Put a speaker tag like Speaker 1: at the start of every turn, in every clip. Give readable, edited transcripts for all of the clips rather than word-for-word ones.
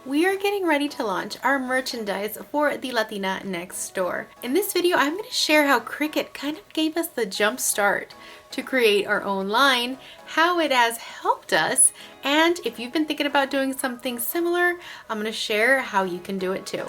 Speaker 1: We are getting ready to launch our merchandise for the Latina next door. In this video, I'm going to share how Cricut kind of gave us the jump start to create our own line, how it has helped us, and if you've been thinking about doing something similar, I'm going to share how you can do it too.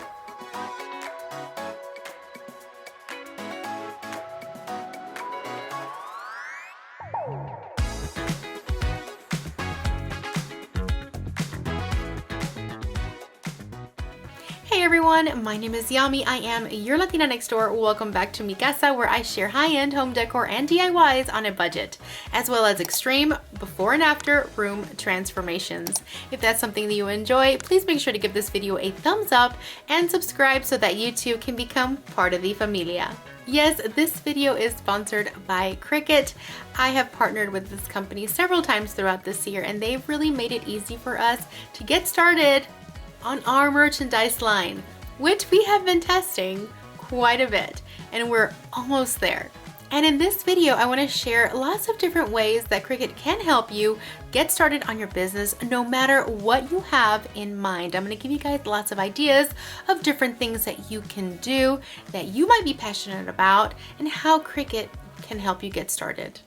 Speaker 1: Hey everyone, my name is Yami. I am your Latina next door. Welcome back to Mi Casa, where I share high-end home decor and DIYs on a budget, as well as extreme before and after room transformations. If that's something that you enjoy, please make sure to give this video a thumbs up and subscribe so that you too can become part of the familia. Yes, this video is sponsored by Cricut. I have partnered with this company several times throughout this year, and they've really made it easy for us to get started on our merchandise line, which we have been testing quite a bit, and we're almost there. And in this video, I want to share lots of different ways that Cricut can help you get started on your business no matter what you have in mind. I'm going to give you guys lots of ideas of different things that you can do that you might be passionate about and how Cricut can help you get started.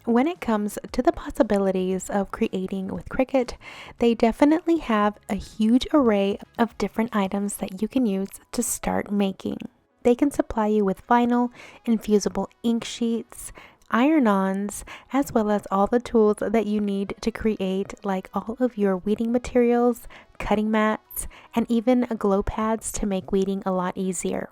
Speaker 1: When it comes to the possibilities of creating with Cricut, they definitely have a huge array of different items that you can use to start making. They can supply you with vinyl, infusible ink sheets, iron-ons, as well as all the tools that you need to create, like all of your weeding materials, cutting mats, and even glow pads to make weeding a lot easier.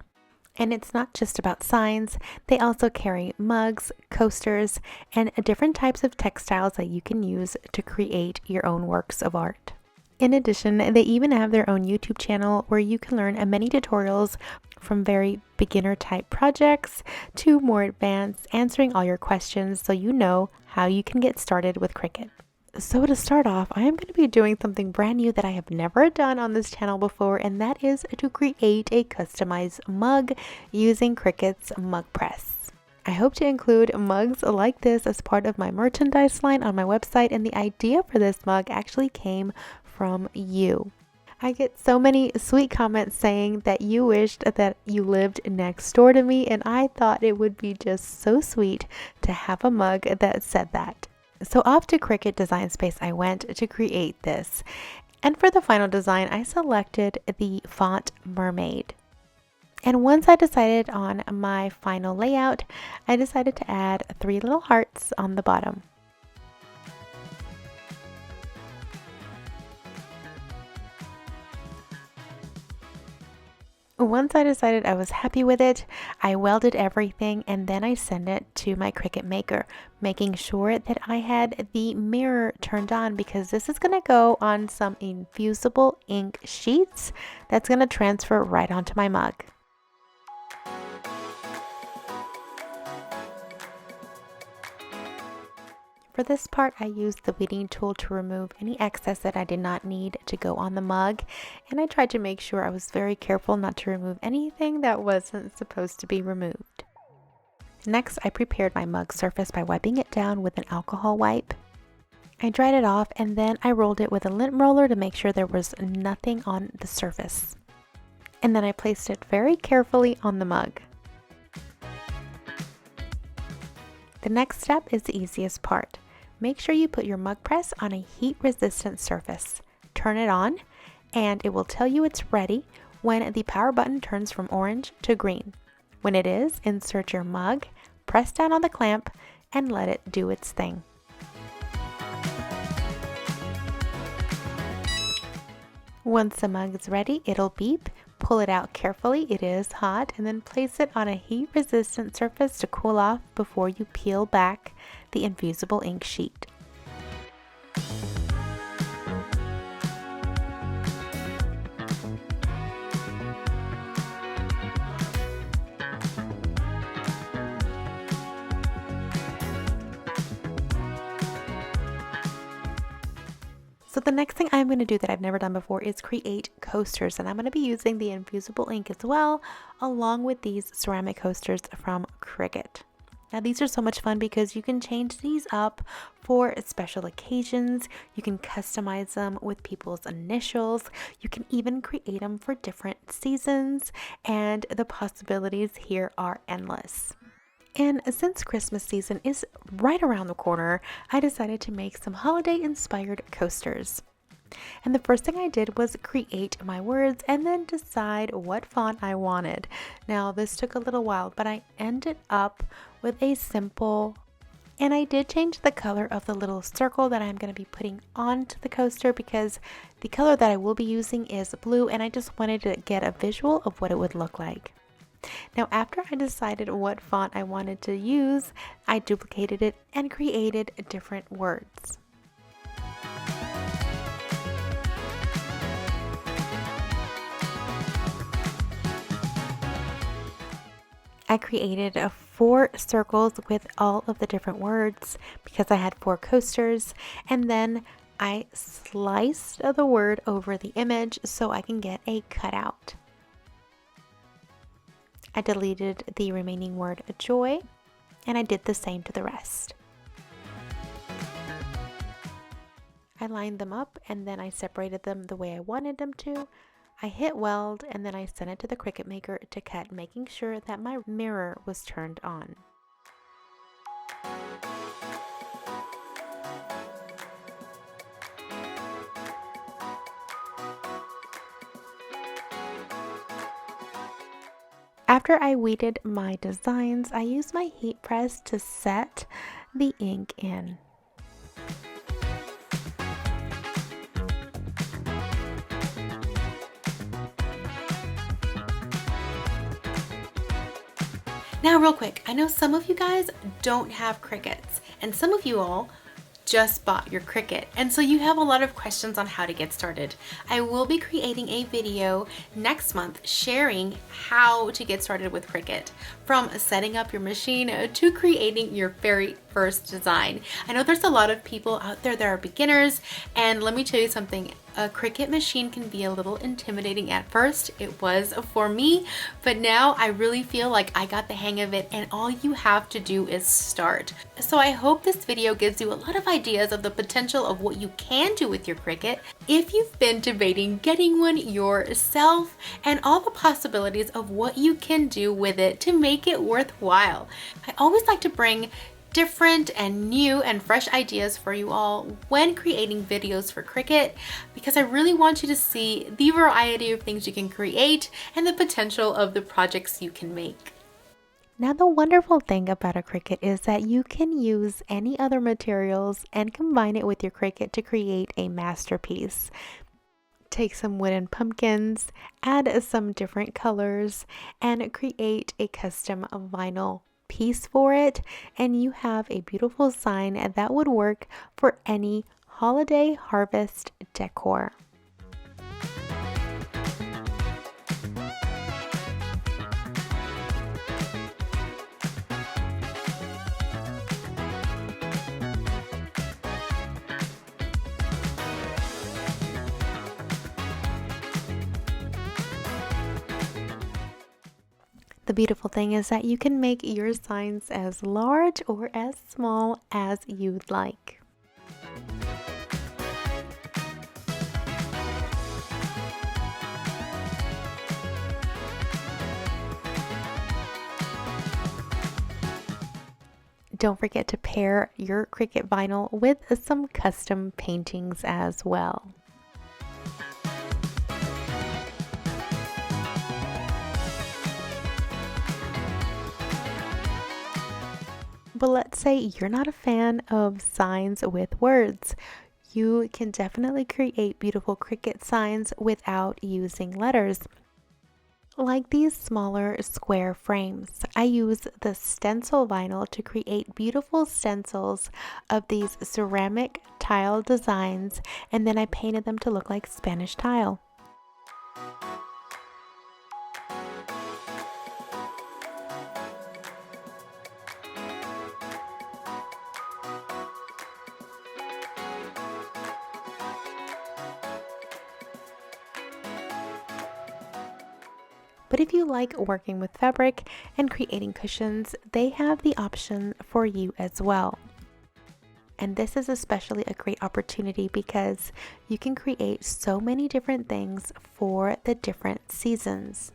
Speaker 1: And it's not just about signs, they also carry mugs, coasters, and different types of textiles that you can use to create your own works of art. In addition, they even have their own YouTube channel where you can learn many tutorials from very beginner type projects to more advanced, answering all your questions so you know how you can get started with Cricut. So to start off, I am going to be doing something brand new that I have never done on this channel before, and that is to create a customized mug using Cricut's mug press. I hope to include mugs like this as part of my merchandise line on my website, and the idea for this mug actually came from you. I get so many sweet comments saying that you wished that you lived next door to me, and I thought it would be just so sweet to have a mug that said that. So off to Cricut Design Space I went to create this. And for the final design, I selected the font Mermaid. And once I decided on my final layout, I decided to add 3 little hearts on the bottom. Once I decided I was happy with it, I welded everything and then I sent it to my Cricut Maker, making sure that I had the mirror turned on because this is going to go on some infusible ink sheets that's going to transfer right onto my mug. For this part, I used the weeding tool to remove any excess that I did not need to go on the mug, and I tried to make sure I was very careful not to remove anything that wasn't supposed to be removed. Next, I prepared my mug surface by wiping it down with an alcohol wipe. I dried it off and then I rolled it with a lint roller to make sure there was nothing on the surface. And then I placed it very carefully on the mug. The next step is the easiest part. Make sure you put your mug press on a heat-resistant surface. Turn it on, and it will tell you it's ready when the power button turns from orange to green. When it is, insert your mug, press down on the clamp, and let it do its thing. Once the mug is ready, it'll beep. Pull it out carefully, it is hot, and then place it on a heat-resistant surface to cool off before you peel back the infusible ink sheet. So the next thing I'm going to do that I've never done before is create coasters, and I'm going to be using the infusible ink as well, along with these ceramic coasters from Cricut. Now these are so much fun because you can change these up for special occasions. You can customize them with people's initials. You can even create them for different seasons, and the possibilities here are endless. And since Christmas season is right around the corner, I decided to make some holiday inspired coasters. And the first thing I did was create my words and then decide what font I wanted. Now this took a little while, but I ended up with a simple, and I did change the color of the little circle that I'm going to be putting onto the coaster because the color that I will be using is blue, and I just wanted to get a visual of what it would look like. Now after I decided what font I wanted to use, I duplicated it and created different words. I created 4 circles with all of the different words because I had 4 coasters, and then I sliced the word over the image so I can get a cutout. I deleted the remaining word joy, and I did the same to the rest. I lined them up and then I separated them the way I wanted them to. I hit weld and then I sent it to the Cricut Maker to cut, making sure that my mirror was turned on. After I weeded my designs, I used my heat press to set the ink in. Now real quick, I know some of you guys don't have Cricuts, and some of you all just bought your Cricut, and so you have a lot of questions on how to get started. I will be creating a video next month sharing how to get started with Cricut, from setting up your machine to creating your very first design. I know there's a lot of people out there that are beginners, and let me tell you something, a Cricut machine can be a little intimidating at first. It was for me, but now I really feel like I got the hang of it, and all you have to do is start. So I hope this video gives you a lot of ideas of the potential of what you can do with your Cricut if you've been debating getting one yourself, and all the possibilities of what you can do with it to make it worthwhile. I always like to bring different and new and fresh ideas for you all when creating videos for Cricut, because I really want you to see the variety of things you can create and the potential of the projects you can make. Now the wonderful thing about a Cricut is that you can use any other materials and combine it with your Cricut to create a masterpiece. Take some wooden pumpkins, add some different colors, and create a custom vinyl piece for it, and you have a beautiful sign that would work for any holiday harvest decor. The beautiful thing is that you can make your signs as large or as small as you'd like. Don't forget to pair your Cricut vinyl with some custom paintings as well. But let's say you're not a fan of signs with words. You can definitely create beautiful Cricut signs without using letters. Like these smaller square frames, I use the stencil vinyl to create beautiful stencils of these ceramic tile designs, and then I painted them to look like Spanish tile. But if you like working with fabric and creating cushions, they have the option for you as well. And this is especially a great opportunity because you can create so many different things for the different seasons.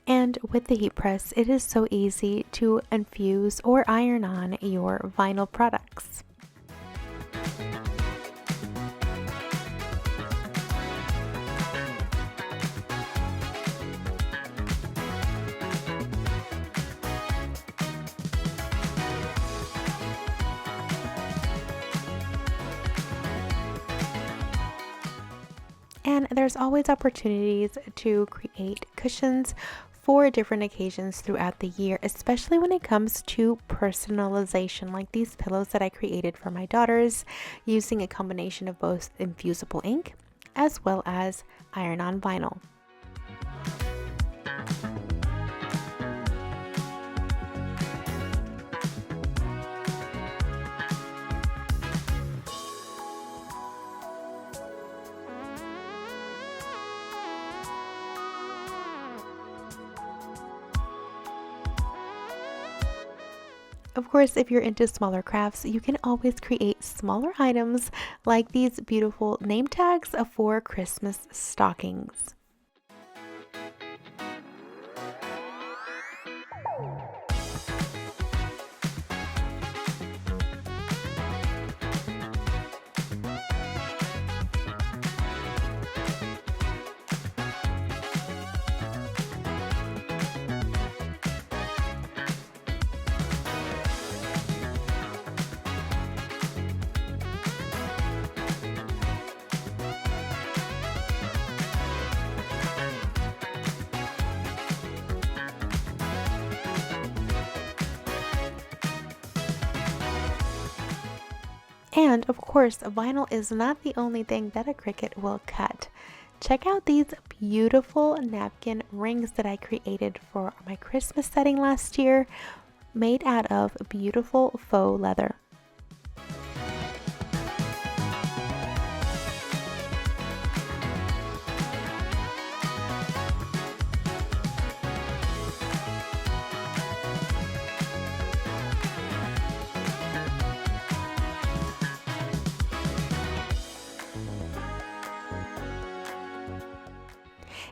Speaker 1: And with the heat press, it is so easy to infuse or iron on your vinyl products. And there's always opportunities to create cushions for different occasions throughout the year, especially when it comes to personalization, like these pillows that I created for my daughters using a combination of both infusible ink as well as iron-on vinyl. Of course, if you're into smaller crafts, you can always create smaller items like these beautiful name tags for Christmas stockings. And of course, vinyl is not the only thing that a Cricut will cut. Check out these beautiful napkin rings that I created for my Christmas setting last year, made out of beautiful faux leather.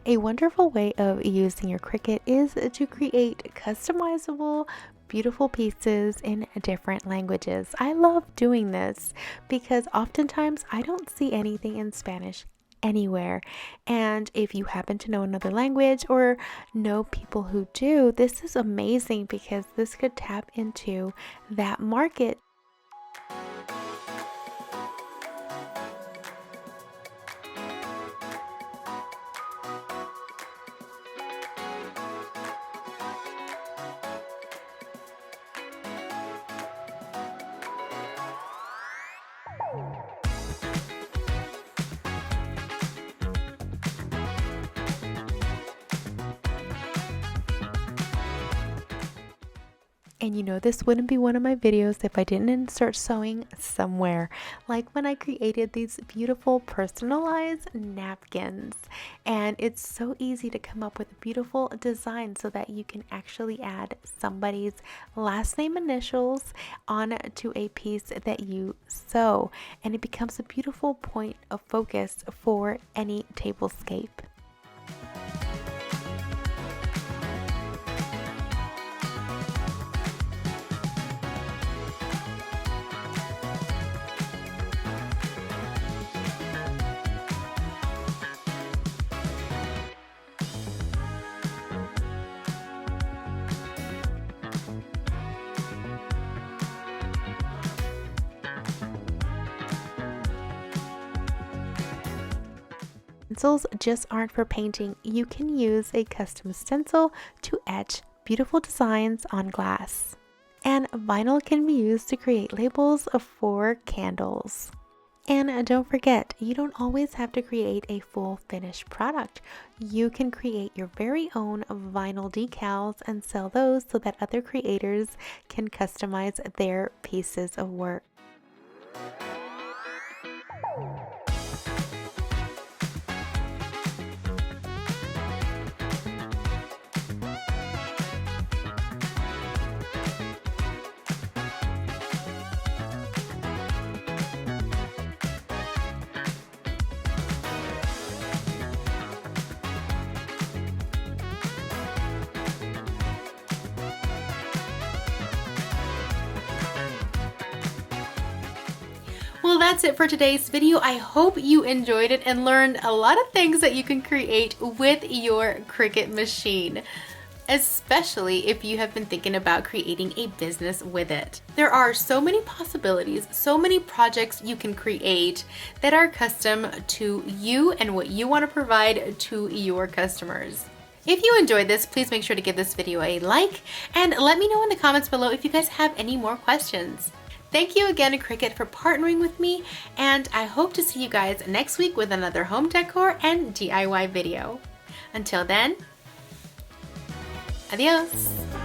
Speaker 1: A wonderful way of using your Cricut is to create customizable, beautiful pieces in different languages. I love doing this because oftentimes I don't see anything in Spanish anywhere. And if you happen to know another language or know people who do, this is amazing because this could tap into that market. And you know, this wouldn't be one of my videos if I didn't insert sewing somewhere, like when I created these beautiful personalized napkins. And it's so easy to come up with a beautiful design so that you can actually add somebody's last name initials onto a piece that you sew, and it becomes a beautiful point of focus for any tablescape. Stencils just aren't for painting. You can use a custom stencil to etch beautiful designs on glass. And vinyl can be used to create labels for candles. And don't forget, you don't always have to create a full finished product. You can create your very own vinyl decals and sell those so that other creators can customize their pieces of work. Well, that's it for today's video. I hope you enjoyed it and learned a lot of things that you can create with your Cricut machine, especially if you have been thinking about creating a business with it. There are so many possibilities, so many projects you can create that are custom to you and what you want to provide to your customers. If you enjoyed this, please make sure to give this video a like and let me know in the comments below if you guys have any more questions. Thank you again, Cricut, for partnering with me, and I hope to see you guys next week with another home decor and DIY video. Until then, adios!